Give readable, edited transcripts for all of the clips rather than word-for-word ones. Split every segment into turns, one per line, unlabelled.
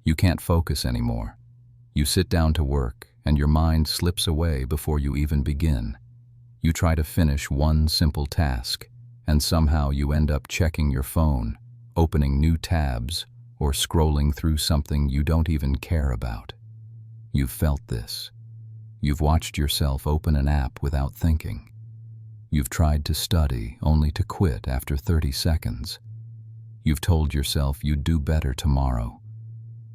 You can't focus anymore. You sit down to work, and your mind slips away before you even begin. You try to finish one simple task, and somehow you end up checking your phone, opening new tabs, or scrolling through something you don't even care about. You've felt this. You've watched yourself open an app without thinking. You've tried to study only to quit after 30 seconds. You've told yourself you'd do better tomorrow,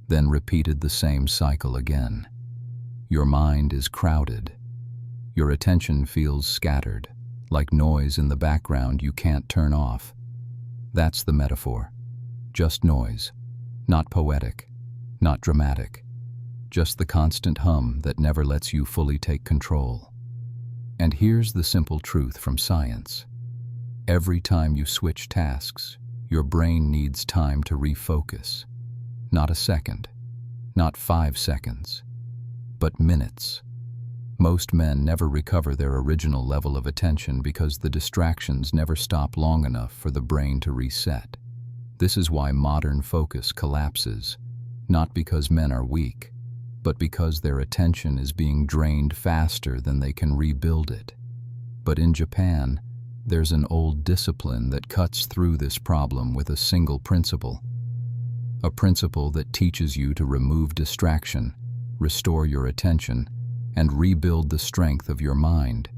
then repeated the same cycle again. Your mind is crowded. Your attention feels scattered, like noise in the background you can't turn off. That's the metaphor. Just noise. Not poetic, not dramatic. Just the constant hum that never lets you fully take control. And here's the simple truth from science. Every time you switch tasks, your brain needs time to refocus. Not a second, not 5 seconds, but minutes. Most men never recover their original level of attention because the distractions never stop long enough for the brain to reset. This is why modern focus collapses, not because men are weak, but because their attention is being drained faster than they can rebuild it. But in Japan, there's an old discipline that cuts through this problem with a single principle. A principle that teaches you to remove distraction, restore your attention, and rebuild the strength of your mind.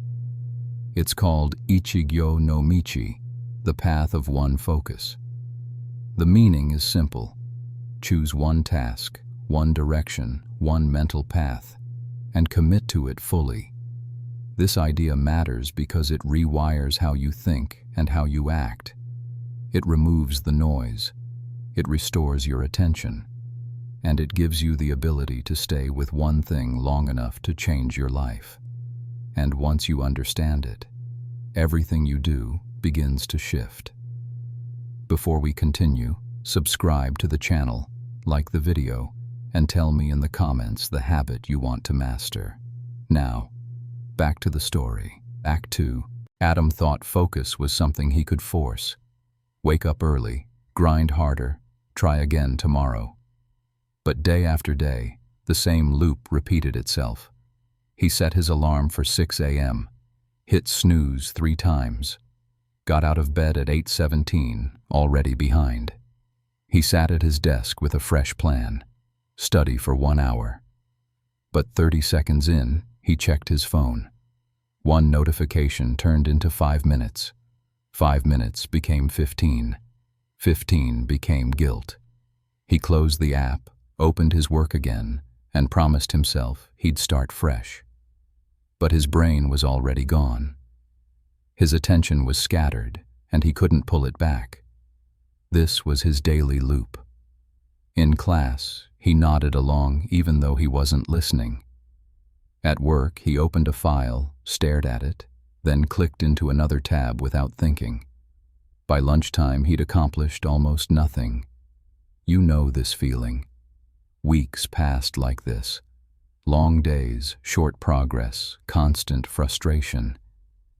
It's called ichigyonmichi, the path of one focus. The meaning is simple. Choose one task, one direction, one mental path, and commit to it fully. This idea matters because it rewires how you think and how you act. It removes the noise. It restores your attention. And it gives you the ability to stay with one thing long enough to change your life. And once you understand it, everything you do begins to shift. Before we continue, subscribe to the channel, like the video, and tell me in the comments the habit you want to master. Now, back to the story. Act 2. Adam thought focus was something he could force. Wake up early, grind harder, try again tomorrow. But day after day, the same loop repeated itself. He set his alarm for 6 a.m., hit snooze 3 times, got out of bed at 8:17, already behind. He sat at his desk with a fresh plan, study for 1 hour. But 30 seconds in, he checked his phone. One notification turned into 5 minutes. 5 minutes became 15. 15 became guilt. He closed the app, opened his work again, and promised himself he'd start fresh. But his brain was already gone. His attention was scattered, and he couldn't pull it back. This was his daily loop. In class, he nodded along even though he wasn't listening. At work, he opened a file, stared at it, then clicked into another tab without thinking. By lunchtime, he'd accomplished almost nothing. You know this feeling. Weeks passed like this. Long days, short progress, constant frustration.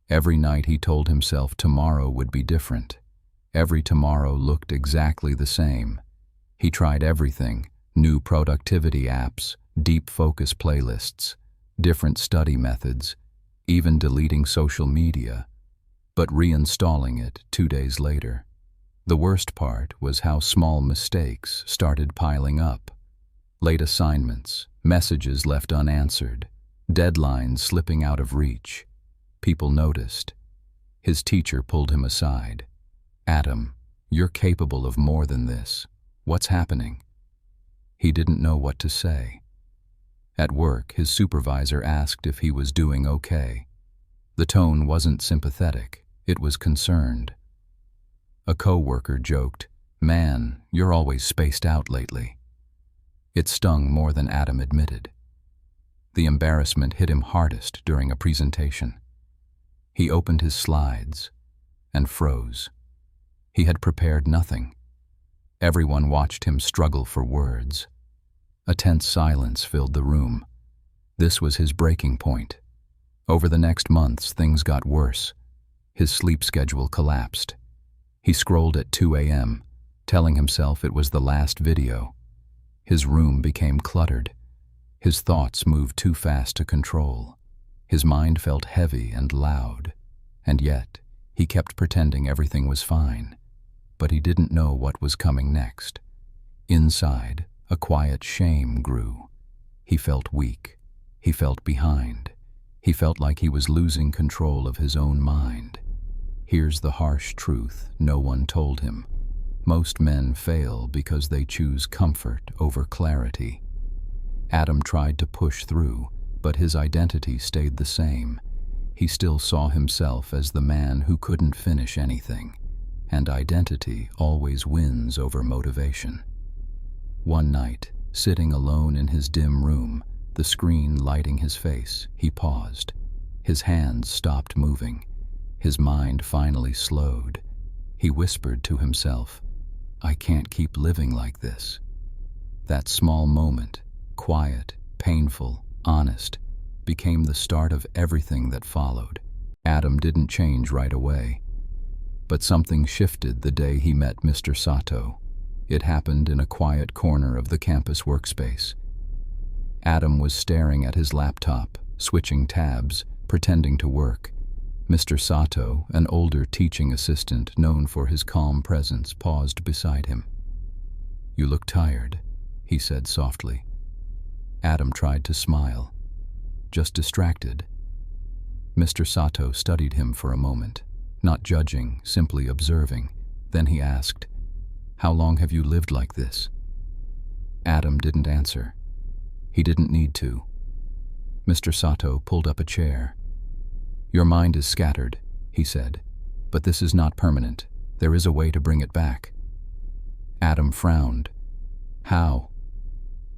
Every night he told himself tomorrow would be different. Every tomorrow looked exactly the same. He tried everything: new productivity apps, deep focus playlists, different study methods, even deleting social media, but reinstalling it 2 days later. The worst part was how small mistakes started piling up. Late assignments, messages left unanswered, deadlines slipping out of reach. People noticed. His teacher pulled him aside. "Adam, you're capable of more than this. What's happening?" He didn't know what to say. At work, his supervisor asked if he was doing okay. The tone wasn't sympathetic, it was concerned. A coworker joked, "Man, you're always spaced out lately." It stung more than Adam admitted. The embarrassment hit him hardest during a presentation. He opened his slides and froze. He had prepared nothing. Everyone watched him struggle for words. A tense silence filled the room. This was his breaking point. Over the next months, things got worse. His sleep schedule collapsed. He scrolled at 2 a.m., telling himself it was the last video. His room became cluttered. His thoughts moved too fast to control. His mind felt heavy and loud, and yet he kept pretending everything was fine. But he didn't know what was coming next. Inside, a quiet shame grew. He felt weak. He felt behind. He felt like he was losing control of his own mind. Here's the harsh truth no one told him. Most men fail because they choose comfort over clarity. Adam tried to push through, but his identity stayed the same. He still saw himself as the man who couldn't finish anything, and identity always wins over motivation. One night, sitting alone in his dim room, the screen lighting his face, he paused. His hands stopped moving. His mind finally slowed. He whispered to himself, "I can't keep living like this." That small moment, quiet, painful, honest, became the start of everything that followed. Adam didn't change right away. But something shifted the day he met Mr. Sato. It happened in a quiet corner of the campus workspace. Adam was staring at his laptop, switching tabs, pretending to work. Mr. Sato, an older teaching assistant known for his calm presence, paused beside him. "You look tired," he said softly. Adam tried to smile. "Just distracted." Mr. Sato studied him for a moment, not judging, simply observing. Then he asked, "How long have you lived like this?" Adam didn't answer. He didn't need to. Mr. Sato pulled up a chair. "Your mind is scattered," he said, "but this is not permanent. There is a way to bring it back." Adam frowned. "How?"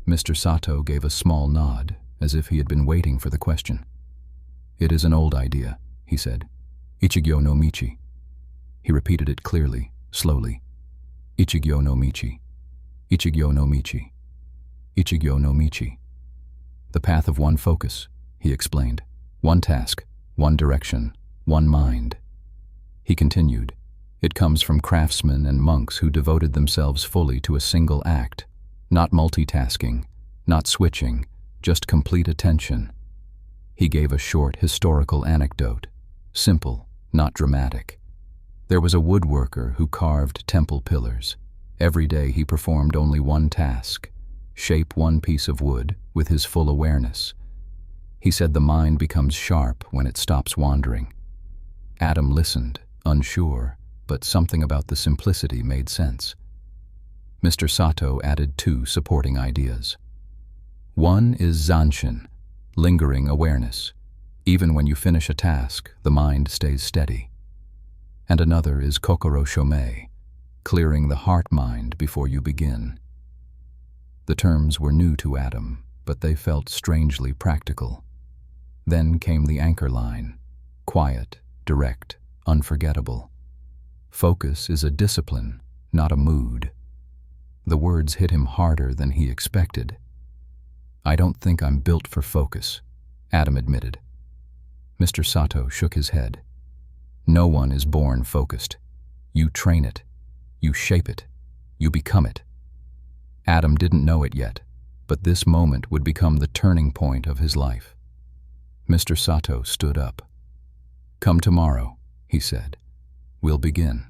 Mr. Sato gave a small nod, as if he had been waiting for the question. "It is an old idea," he said. "Ichigyonmichi." He repeated it clearly, slowly. "Ichigyonmichi. Ichigyonmichi. Ichigyonmichi. The path of one focus," he explained. "One task, one direction, one mind." He continued, "It comes from craftsmen and monks who devoted themselves fully to a single act. Not multitasking, not switching, just complete attention." He gave a short historical anecdote, simple, not dramatic. There was a woodworker who carved temple pillars. Every day he performed only one task, shape one piece of wood with his full awareness. He said the mind becomes sharp when it stops wandering. Adam listened, unsure, but something about the simplicity made sense. Mr. Sato added 2 supporting ideas. One is Zanshin, lingering awareness. Even when you finish a task, the mind stays steady. And another is Kokoro Shomei, clearing the heart-mind before you begin. The terms were new to Adam, but they felt strangely practical. Then came the anchor line, quiet, direct, unforgettable. Focus is a discipline, not a mood. The words hit him harder than he expected. "I don't think I'm built for focus," Adam admitted. Mr. Sato shook his head. "No one is born focused. You train it. You shape it. You become it." Adam didn't know it yet, but this moment would become the turning point of his life. Mr. Sato stood up. "Come tomorrow," he said. "We'll begin."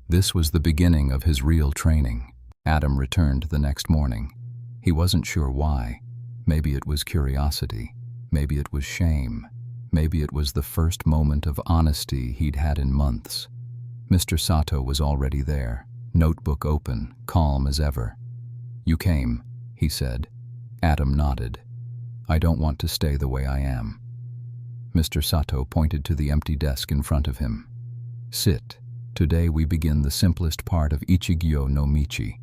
This was the beginning of his real training. Adam returned the next morning. He wasn't sure why. Maybe it was curiosity. Maybe it was shame. Maybe it was the first moment of honesty he'd had in months. Mr. Sato was already there, notebook open, calm as ever. "You came," he said. Adam nodded. "I don't want to stay the way I am." Mr. Sato pointed to the empty desk in front of him. "Sit. Today we begin the simplest part of ichigyonmichi."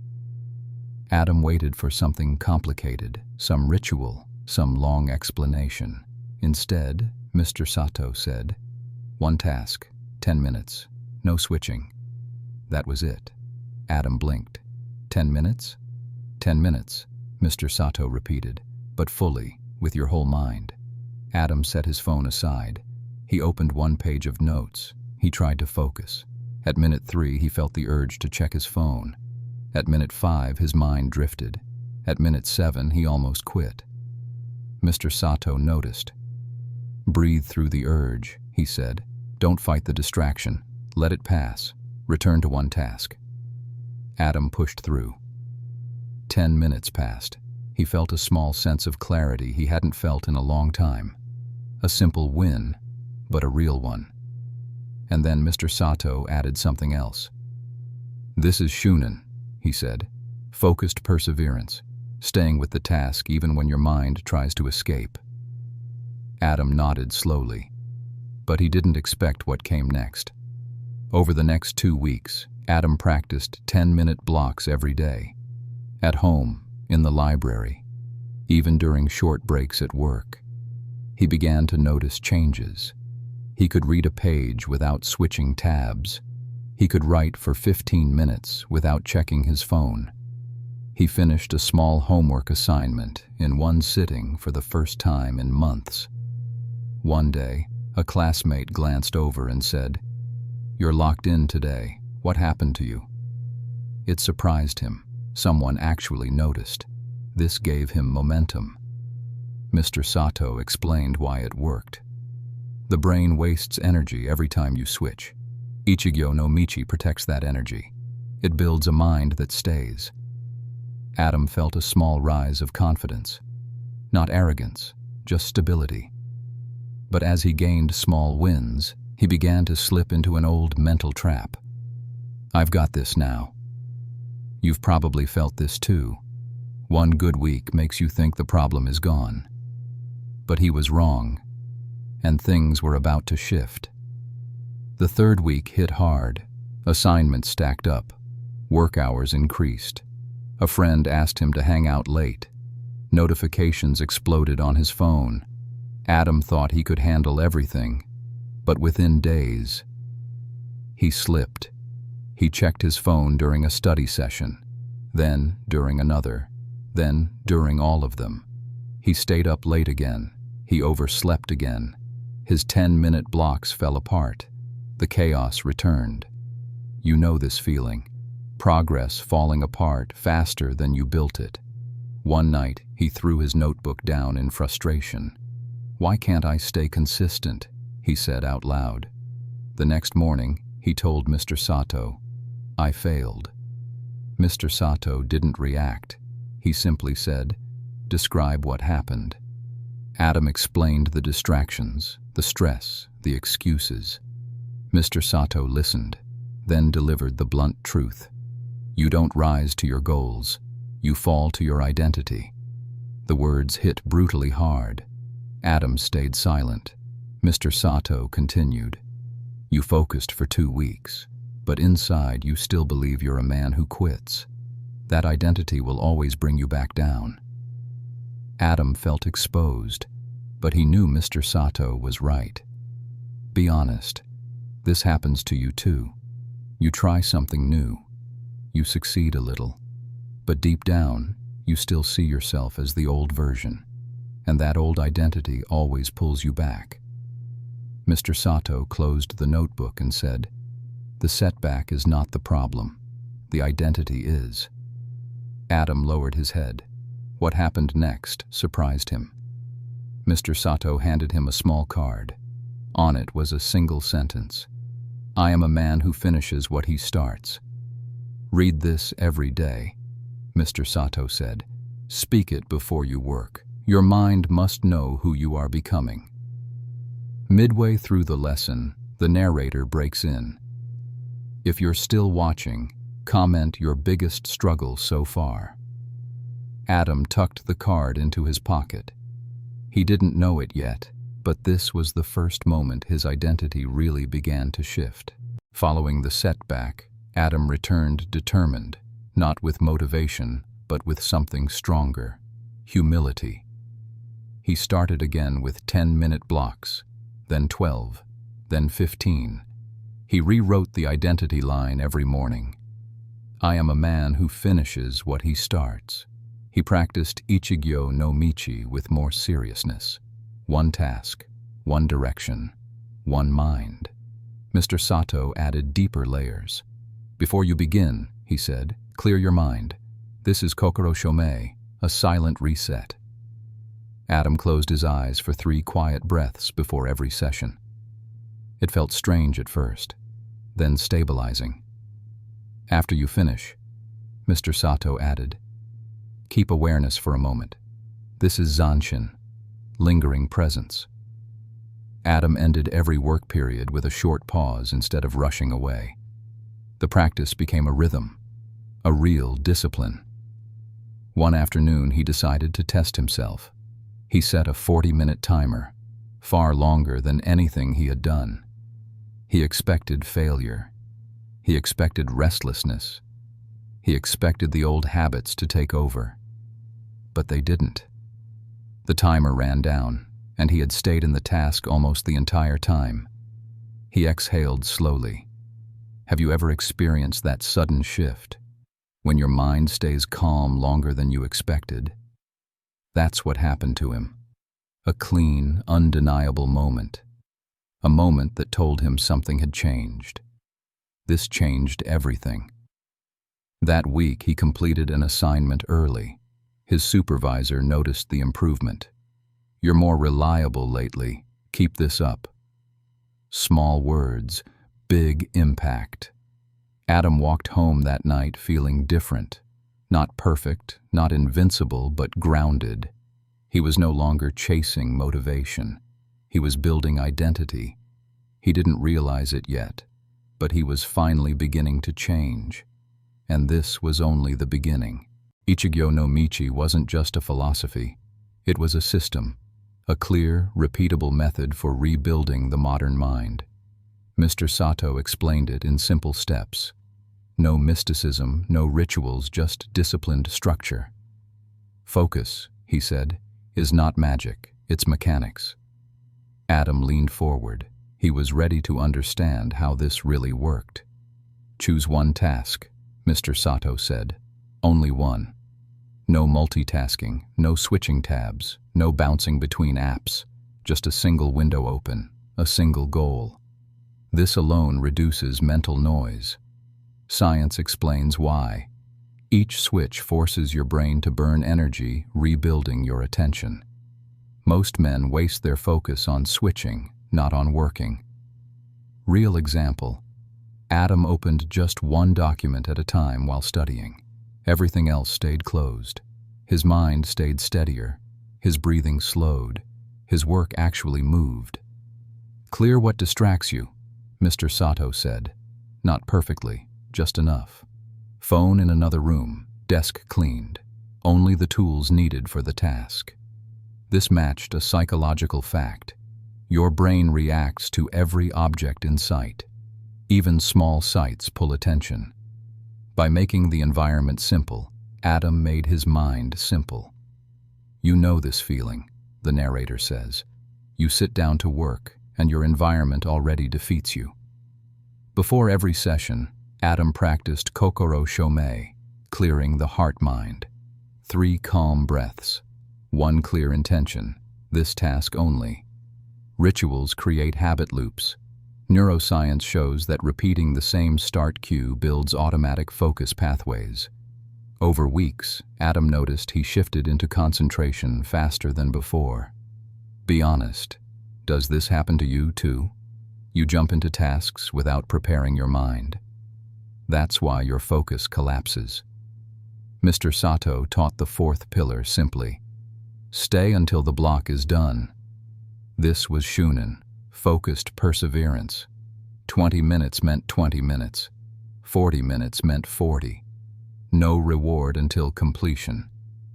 Adam waited for something complicated, some ritual, some long explanation. Instead, Mr. Sato said, "One task, 10 minutes, no switching." That was it. Adam blinked. 10 minutes? 10 minutes, Mr. Sato repeated, "but fully, with your whole mind." Adam set his phone aside. He opened one page of notes. He tried to focus. At minute 3, he felt the urge to check his phone. At minute 5, his mind drifted. At minute 7, he almost quit. Mr. Sato noticed. "Breathe through the urge," he said. "Don't fight the distraction. Let it pass. Return to one task." Adam pushed through. 10 minutes passed. He felt a small sense of clarity he hadn't felt in a long time. A simple win, but a real one. And then Mr. Sato added something else. "This is Shūnen," he said. "Focused perseverance, staying with the task even when your mind tries to escape." Adam nodded slowly, but he didn't expect what came next. Over the next 2 weeks, Adam practiced 10-minute blocks every day. At home, in the library, even during short breaks at work. He began to notice changes. He could read a page without switching tabs. He could write for 15 minutes without checking his phone. He finished a small homework assignment in one sitting for the first time in months. One day, a classmate glanced over and said, "You're locked in today. What happened to you?" It surprised him. Someone actually noticed. This gave him momentum. Mr. Sato explained why it worked. The brain wastes energy every time you switch. Ichigyo-michi protects that energy. It builds a mind that stays. Adam felt a small rise of confidence. Not arrogance, just stability. But as he gained small wins, he began to slip into an old mental trap. "I've got this now." You've probably felt this too. One good week makes you think the problem is gone. But he was wrong, and things were about to shift. The third week hit hard. Assignments stacked up. Work hours increased. A friend asked him to hang out late. Notifications exploded on his phone. Adam thought he could handle everything, but within days, he slipped. He checked his phone during a study session, then during another, then during all of them. He stayed up late again. He overslept again. His 10-minute blocks fell apart. The chaos returned. You know this feeling. Progress falling apart faster than you built it. One night, he threw his notebook down in frustration. "Why can't I stay consistent?" he said out loud. The next morning, he told Mr. Sato, "I failed." Mr. Sato didn't react. He simply said, "Describe what happened." Adam explained the distractions, the stress, the excuses. Mr. Sato listened, then delivered the blunt truth. "You don't rise to your goals. You fall to your identity." The words hit brutally hard. Adam stayed silent. Mr. Sato continued, "You focused for 2 weeks, but inside you still believe you're a man who quits. That identity will always bring you back down." Adam felt exposed, but he knew Mr. Sato was right. Be honest. This happens to you too. You try something new. You succeed a little. But deep down, you still see yourself as the old version. And that old identity always pulls you back. Mr. Sato closed the notebook and said, "The setback is not the problem. The identity is." Adam lowered his head. What happened next surprised him. Mr. Sato handed him a small card. On it was a single sentence. "I am a man who finishes what he starts." "Read this every day," Mr. Sato said. "Speak it before you work. Your mind must know who you are becoming." Midway through the lesson, the narrator breaks in. If you're still watching, comment your biggest struggle so far. Adam tucked the card into his pocket. He didn't know it yet, but this was the first moment his identity really began to shift. Following the setback, Adam returned determined, not with motivation, but with something stronger: humility. He started again with 10-minute blocks, then 12, then 15. He rewrote the identity line every morning. "I am a man who finishes what he starts." He practiced ichigyonmichi with more seriousness. One task, one direction, one mind. Mr. Sato added deeper layers. "Before you begin," he said, "clear your mind. This is Kokoro Shomei, a silent reset. Adam closed his eyes for 3 quiet breaths before every session. It felt strange at first, then stabilizing. After you finish, Mr. Sato added, keep awareness for a moment. This is Zanshin, lingering presence. Adam ended every work period with a short pause instead of rushing away. The practice became a rhythm, a real discipline. One afternoon, he decided to test himself. He set a 40-minute timer, far longer than anything he had done. He expected failure. He expected restlessness. He expected the old habits to take over. But they didn't. The timer ran down, and he had stayed in the task almost the entire time. He exhaled slowly. Have you ever experienced that sudden shift, when your mind stays calm longer than you expected? That's what happened to him. A clean, undeniable moment. A moment that told him something had changed. This changed everything. That week, he completed an assignment early. His supervisor noticed the improvement. You're more reliable lately. Keep this up. Small words, big impact. Adam walked home that night feeling different. Not perfect, not invincible, but grounded. He was no longer chasing motivation. He was building identity. He didn't realize it yet, but he was finally beginning to change. And this was only the beginning. Ichigyonmichi wasn't just a philosophy. It was a system, a clear, repeatable method for rebuilding the modern mind. Mr. Sato explained it in simple steps. No mysticism, no rituals, just disciplined structure. Focus, he said, is not magic, it's mechanics. Adam leaned forward. He was ready to understand how this really worked. Choose one task, Mr. Sato said. Only one. No multitasking, no switching tabs, no bouncing between apps, just a single window open, a single goal. This alone reduces mental noise. Science explains why. Each switch forces your brain to burn energy, rebuilding your attention. Most men waste their focus on switching, not on working. Real example. Adam opened just one document at a time while studying. Everything else stayed closed. His mind stayed steadier. His breathing slowed. His work actually moved. Clear what distracts you, Mr. Sato said. Not perfectly, just enough. Phone in another room, desk cleaned. Only the tools needed for the task. This matched a psychological fact. Your brain reacts to every object in sight. Even small sights pull attention. By making the environment simple, Adam made his mind simple. You know this feeling, the narrator says. You sit down to work, and your environment already defeats you. Before every session, Adam practiced Kokoro Shomei, clearing the heart-mind. 3 calm breaths. 1 clear intention, this task only. Rituals create habit loops. Neuroscience shows that repeating the same start cue builds automatic focus pathways. Over weeks, Adam noticed he shifted into concentration faster than before. Be honest, does this happen to you too? You jump into tasks without preparing your mind. That's why your focus collapses. Mr. Sato taught the 4th pillar simply. Stay until the block is done. This was Shūnen, focused perseverance. 20 minutes meant 20 minutes. 40 minutes meant 40. No reward until completion,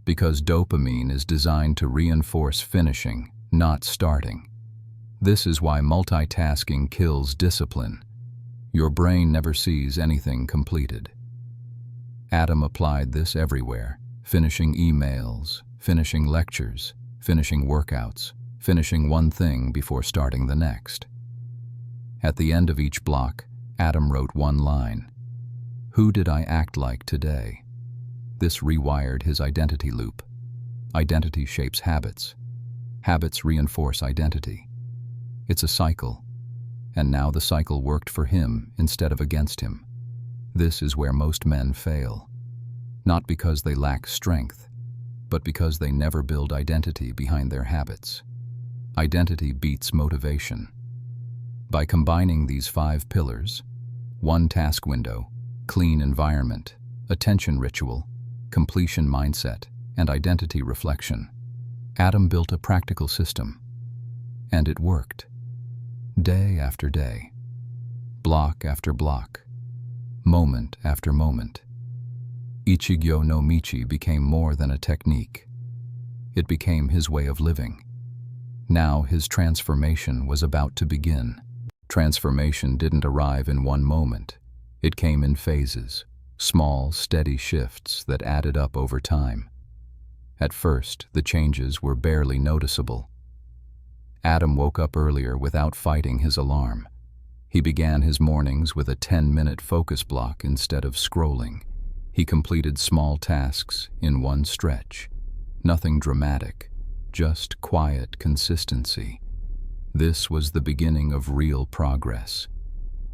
because dopamine is designed to reinforce finishing, not starting. This is why multitasking kills discipline. Your brain never sees anything completed. Adam applied this everywhere, finishing emails, finishing lectures, finishing workouts, finishing one thing before starting the next. At the end of each block, Adam wrote one line. Who did I act like today? This rewired his identity loop. Identity shapes habits. Habits reinforce identity. It's a cycle. And now the cycle worked for him instead of against him. This is where most men fail. Not because they lack strength, but because they never build identity behind their habits. Identity beats motivation. By combining these 5 pillars, 1 task window, clean environment, attention ritual, completion mindset, and identity reflection, Adam built a practical system. And it worked. Day after day, block after block, moment after moment. Ichigyo no Michi became more than a technique. It became his way of living. Now his transformation was about to begin. Transformation didn't arrive in one moment. It came in phases, small, steady shifts that added up over time. At first, the changes were barely noticeable. Adam woke up earlier without fighting his alarm. He began his mornings with a 10-minute focus block instead of scrolling. He completed small tasks in one stretch. Nothing dramatic, just quiet consistency. This was the beginning of real progress.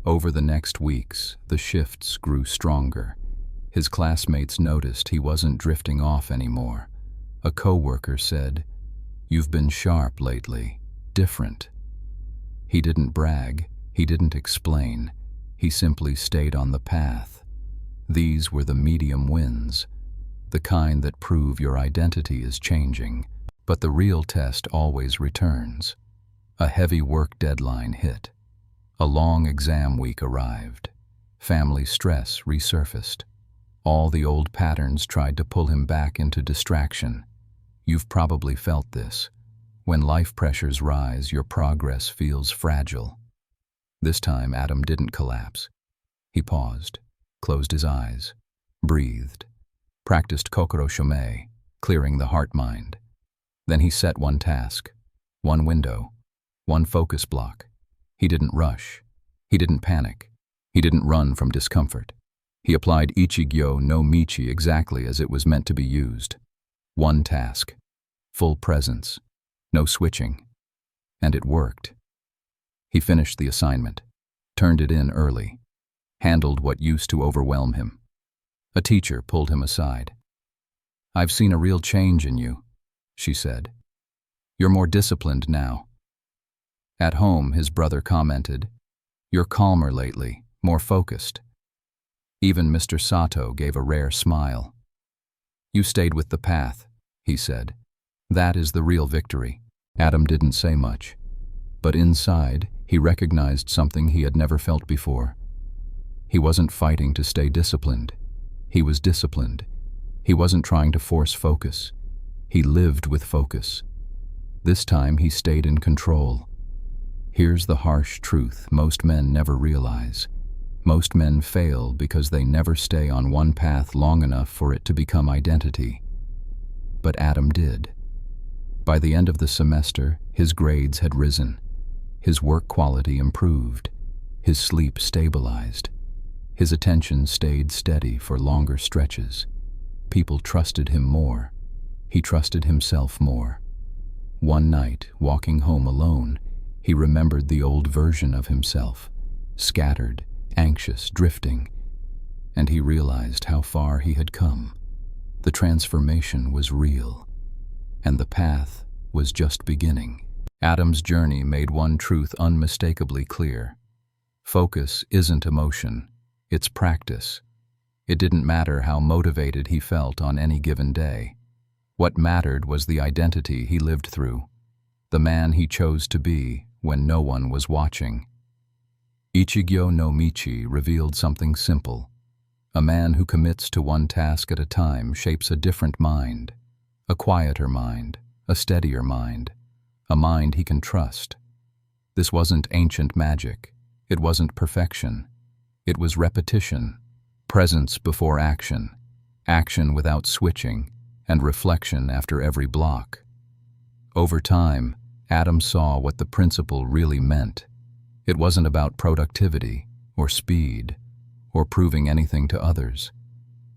Over the next weeks, the shifts grew stronger. His classmates noticed he wasn't drifting off anymore. A coworker said, "You've been sharp lately, different." He didn't brag, he didn't explain, he simply stayed on the path. These were the medium wins, the kind that prove your identity is changing, but the real test always returns. A heavy work deadline hit. A long exam week arrived. Family stress resurfaced. All the old patterns tried to pull him back into distraction. You've probably felt this. When life pressures rise, your progress feels fragile. This time, Adam didn't collapse. He paused, closed his eyes, breathed, practiced Kokoro Shomei, clearing the heart-mind. Then he set one task, one window, one focus block. He didn't rush. He didn't panic. He didn't run from discomfort. He applied Ichigyo no Michi exactly as it was meant to be used. One task, full presence, no switching. And it worked. He finished the assignment, turned it in early, handled what used to overwhelm him. A teacher pulled him aside. "I've seen a real change in you," she said. "You're more disciplined now." At home, his brother commented, "You're calmer lately, more focused." Even Mr. Sato gave a rare smile. "You stayed with the path," he said. "That is the real victory." Adam didn't say much, but inside, he recognized something he had never felt before. He wasn't fighting to stay disciplined. He was disciplined. He wasn't trying to force focus. He lived with focus. This time, he stayed in control. Here's the harsh truth most men never realize. Most men fail because they never stay on one path long enough for it to become identity. But Adam did. By the end of the semester, his grades had risen. His work quality improved. His sleep stabilized. His attention stayed steady for longer stretches. People trusted him more. He trusted himself more. One night, walking home alone, he remembered the old version of himself, scattered, anxious, drifting, and he realized how far he had come. The transformation was real, and the path was just beginning. Adam's journey made one truth unmistakably clear. Focus isn't emotion, it's practice. It didn't matter how motivated he felt on any given day. What mattered was the identity he lived through, the man he chose to be when no one was watching. Ichigyo no Michi revealed something simple. A man who commits to one task at a time shapes a different mind, a quieter mind, a steadier mind, a mind he can trust. This wasn't ancient magic. It wasn't perfection. It was repetition, presence before action, action without switching, and reflection after every block. Over time, Adam saw what the principle really meant. It wasn't about productivity or speed or proving anything to others.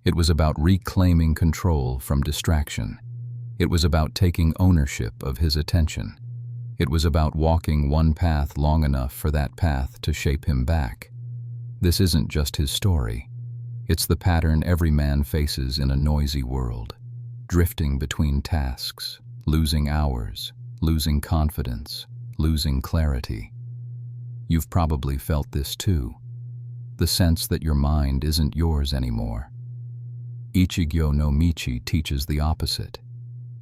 It was about reclaiming control from distraction. It was about taking ownership of his attention. It was about walking one path long enough for that path to shape him back. This isn't just his story. It's the pattern every man faces in a noisy world. drifting between tasks, losing hours, losing confidence, losing clarity. You've probably felt this too, the sense that your mind isn't yours anymore. Ichigyo no Michi teaches the opposite.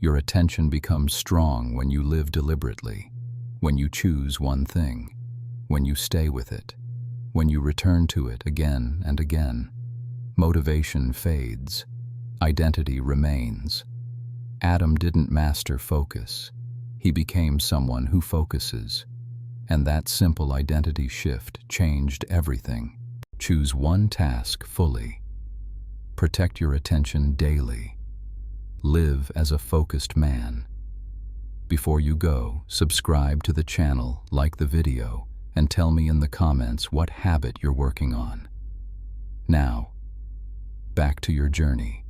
Your attention becomes strong when you live deliberately, when you choose one thing, when you stay with it, when you return to it again and again. Motivation fades, identity remains. Adam didn't master focus. He became someone who focuses. And that simple identity shift changed everything. Choose one task fully. Protect your attention daily. Live as a focused man. Before you go, subscribe to the channel, like the video, and tell me in the comments what habit you're working on. Now, back to your journey.